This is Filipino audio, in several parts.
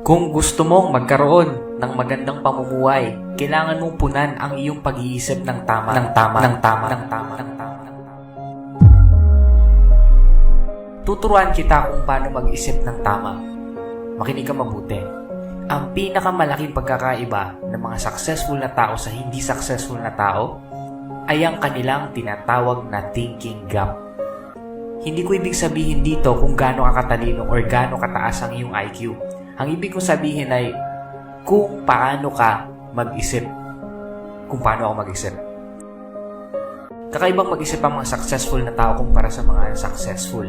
Kung gusto mong magkaroon ng magandang pamumuhay, kailangan mong punan ang iyong pag-iisip ng tama. Tuturuan kita kung paano mag-isip ng tama. Makinig ka mabuti. Ang pinakamalaking pagkakaiba ng mga successful na tao sa hindi successful na tao ay ang kanilang tinatawag na thinking gap. Hindi ko ibig sabihin dito kung gaano ka katalino or gaano kataas ang iyong IQ. Ang ibig kong sabihin ay kung paano ka mag-isip. Kung paano ako mag-isip. Kakaibang mag-isip ang mga successful na tao kumpara sa mga unsuccessful.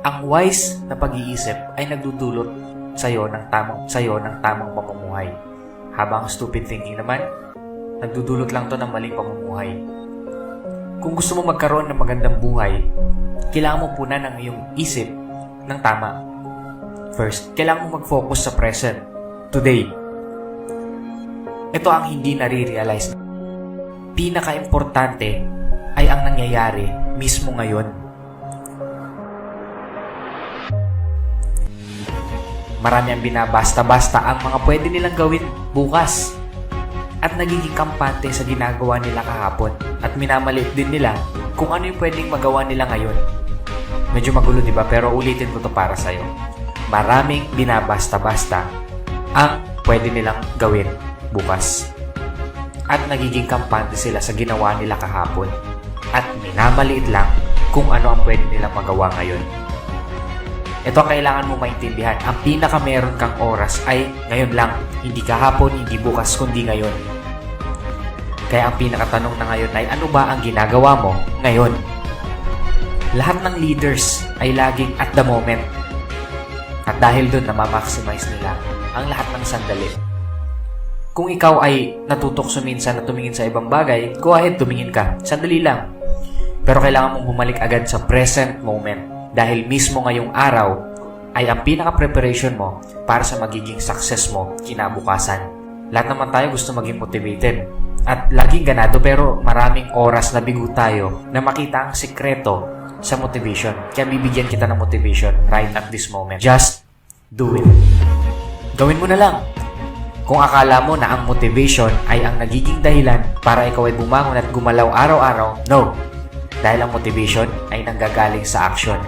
Ang wise na pag-iisip ay nagdudulot sa'yo ng tamang pamumuhay. Habang stupid thinking naman, nagdudulot lang to ng maling pamumuhay. Kung gusto mo magkaroon ng magandang buhay, kailangan mo punan ang iyong isip ng tama. First, kailangan mo mag-focus sa present, today. Ito ang hindi nare-realize. Pinaka-importante ay ang nangyayari mismo ngayon. Marami ang binabasta-basta ang mga pwede nilang gawin bukas at nagiging kampante sa ginagawa nila kahapon at minamaliit din nila kung ano yung pwedeng magawa nila ngayon. Medyo magulo, diba? Pero ulitin ko to para sa'yo. Maraming binabasta-basta ang pwede nilang gawin bukas. At nagiging kampante sila sa ginawa nila kahapon. At minamaliit lang kung ano ang pwede nilang magawa ngayon. Ito ang kailangan mo maintindihan. Ang pinaka-meron kang oras ay ngayon lang. Hindi kahapon, hindi bukas, kundi ngayon. Kaya ang pinakatanong na ngayon ay ano ba ang ginagawa mo ngayon? Lahat ng leaders ay laging at the moment. At dahil doon, namamaximize nila ang lahat ng sandali. Kung ikaw ay natutukso minsan na tumingin sa ibang bagay, go ahead, tumingin ka. Sandali lang. Pero kailangan mong bumalik agad sa present moment. Dahil mismo ngayong araw ay ang pinaka-preparation mo para sa magiging success mo kinabukasan. Lahat naman tayo gusto maging motivated. At laging ganado pero maraming oras na bigo tayo na makita ang sikreto sa motivation. Kaya bibigyan kita ng motivation right at this moment. Just do it. Gawin mo na lang. Kung akala mo na ang motivation ay ang nagiging dahilan para ikaw ay bumangon at gumalaw araw-araw, no. Dahil ang motivation ay nanggagaling sa action.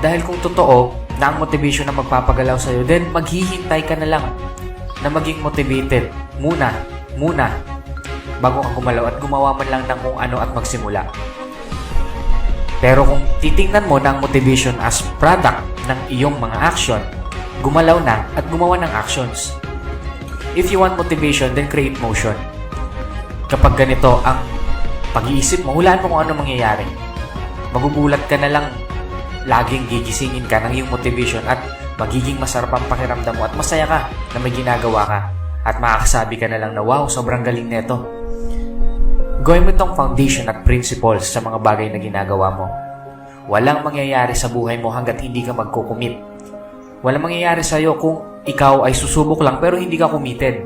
Dahil kung totoo na ang motivation na magpapagalaw sa'yo, then maghihintay ka na lang na maging motivated muna bago ka gumalaw at gumawa man lang ng kung ano at magsimula. Pero kung titingnan mo na ang motivation as product ng iyong mga action, gumalaw na at gumawa ng actions. If you want motivation, then create motion. Kapag ganito ang pag-iisip mo, hulaan mo kung ano mangyayari. Magugulat ka na lang, laging gigisingin ka ng iyong motivation at magiging masarap ang pakiramdam mo at masaya ka na may ginagawa ka. At makakasabi ka na lang na, wow, sobrang galing neto. Gawin mo itong foundation at principles sa mga bagay na ginagawa mo. Walang mangyayari sa buhay mo hanggat hindi ka magkukumit. Walang mangyayari sa'yo kung ikaw ay susubok lang pero hindi ka committed.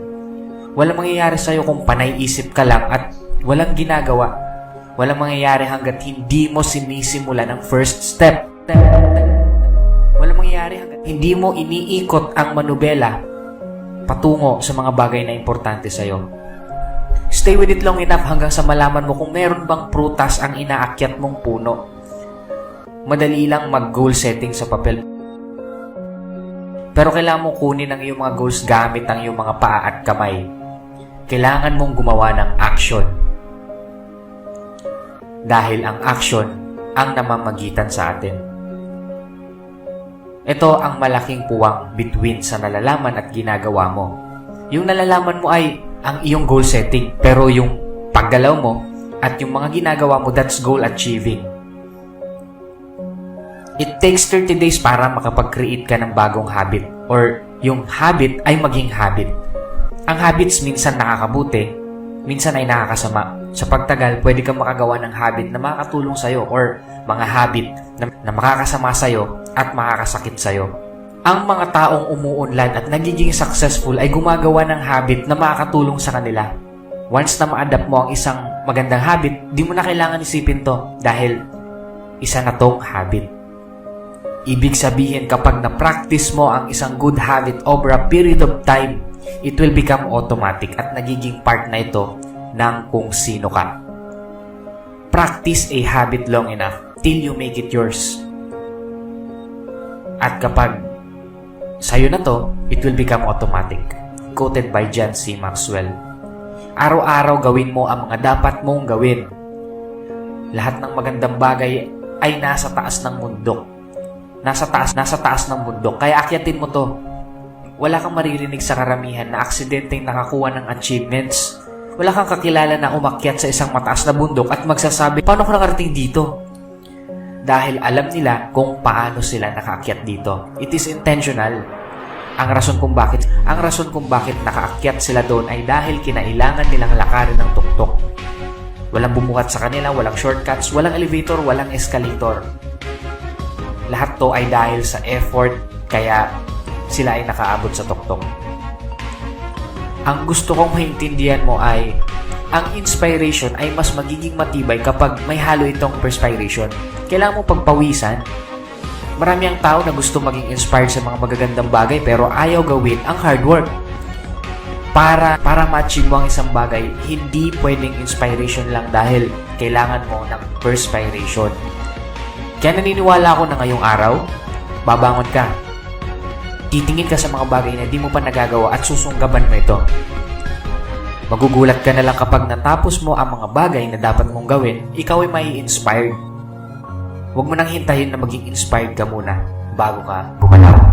Walang mangyayari sa'yo kung panay isip ka lang at walang ginagawa. Walang mangyayari hanggat hindi mo sinisimula ng first step. Walang mangyayari hanggat hindi mo iniikot ang manubela patungo sa mga bagay na importante sa'yo. Stay with it long enough hanggang sa malaman mo kung meron bang prutas ang inaakyat mong puno. Madali lang mag-goal setting sa papel. Pero kailangan mong kunin ang iyong mga goals gamit ang iyong mga paa at kamay. Kailangan mong gumawa ng action. Dahil ang action ang namamagitan sa atin. Ito ang malaking puwang between sa nalalaman at ginagawa mo. Yung nalalaman mo ay ang iyong goal setting, pero yung paggalaw mo at yung mga ginagawa mo, that's goal achieving. It takes 30 days para makapag-create ka ng bagong habit or yung habit ay maging habit. Ang habits minsan nakakabuti, minsan ay nakakasama. Sa pagtagal, pwede kang makagawa ng habit na makakatulong sa'yo or mga habit na makakasama sa'yo at makakasakit sa'yo. Ang mga taong umuunlad at nagiging successful ay gumagawa ng habit na makakatulong sa kanila. Once na ma-adapt mo ang isang magandang habit, di mo na kailangan isipin to dahil isa na tong habit. Ibig sabihin, kapag na-practice mo ang isang good habit over a period of time, it will become automatic at nagiging part na ito ng kung sino ka. Practice a habit long enough till you make it yours. At kapag sa'yo na to, it will become automatic. Quoted by John C. Maxwell. Araw-araw gawin mo ang mga dapat mong gawin. Lahat ng magandang bagay ay nasa taas ng bundok. Nasa taas ng bundok. Kaya akyatin mo to. Wala kang maririnig sa karamihan na aksidenteng nakakuha ng achievements. Wala kang kakilala na umakyat sa isang mataas na bundok at magsasabi, paano ko nakarating dito? Dahil alam nila kung paano sila nakaakyat dito. It is intentional. Ang rason kung bakit nakaakyat sila doon ay dahil kinailangan nilang lakarin ng tuktok. Walang bumuhat sa kanila, walang shortcuts, walang elevator, walang escalator. Lahat to ay dahil sa effort, kaya sila ay nakaabot sa tuktok. Ang gusto kong maintindihan mo ay, ang inspiration ay mas magiging matibay kapag may halo itong perspiration. Kailangan mo pagpawisan. Marami ang tao na gusto maging inspired sa mga magagandang bagay pero ayaw gawin ang hard work. Para ma-achieve mo ang isang bagay, hindi pwedeng inspiration lang dahil kailangan mo ng perspiration. Kaya naniniwala ako na ngayong araw, babangon ka. Titingin ka sa mga bagay na di mo pa nagagawa at susunggaban mo ito. Magugulat ka na lang kapag natapos mo ang mga bagay na dapat mong gawin, ikaw ay mai-inspired. Huwag mo nang hintayin na maging inspired ka muna bago ka bumalaw.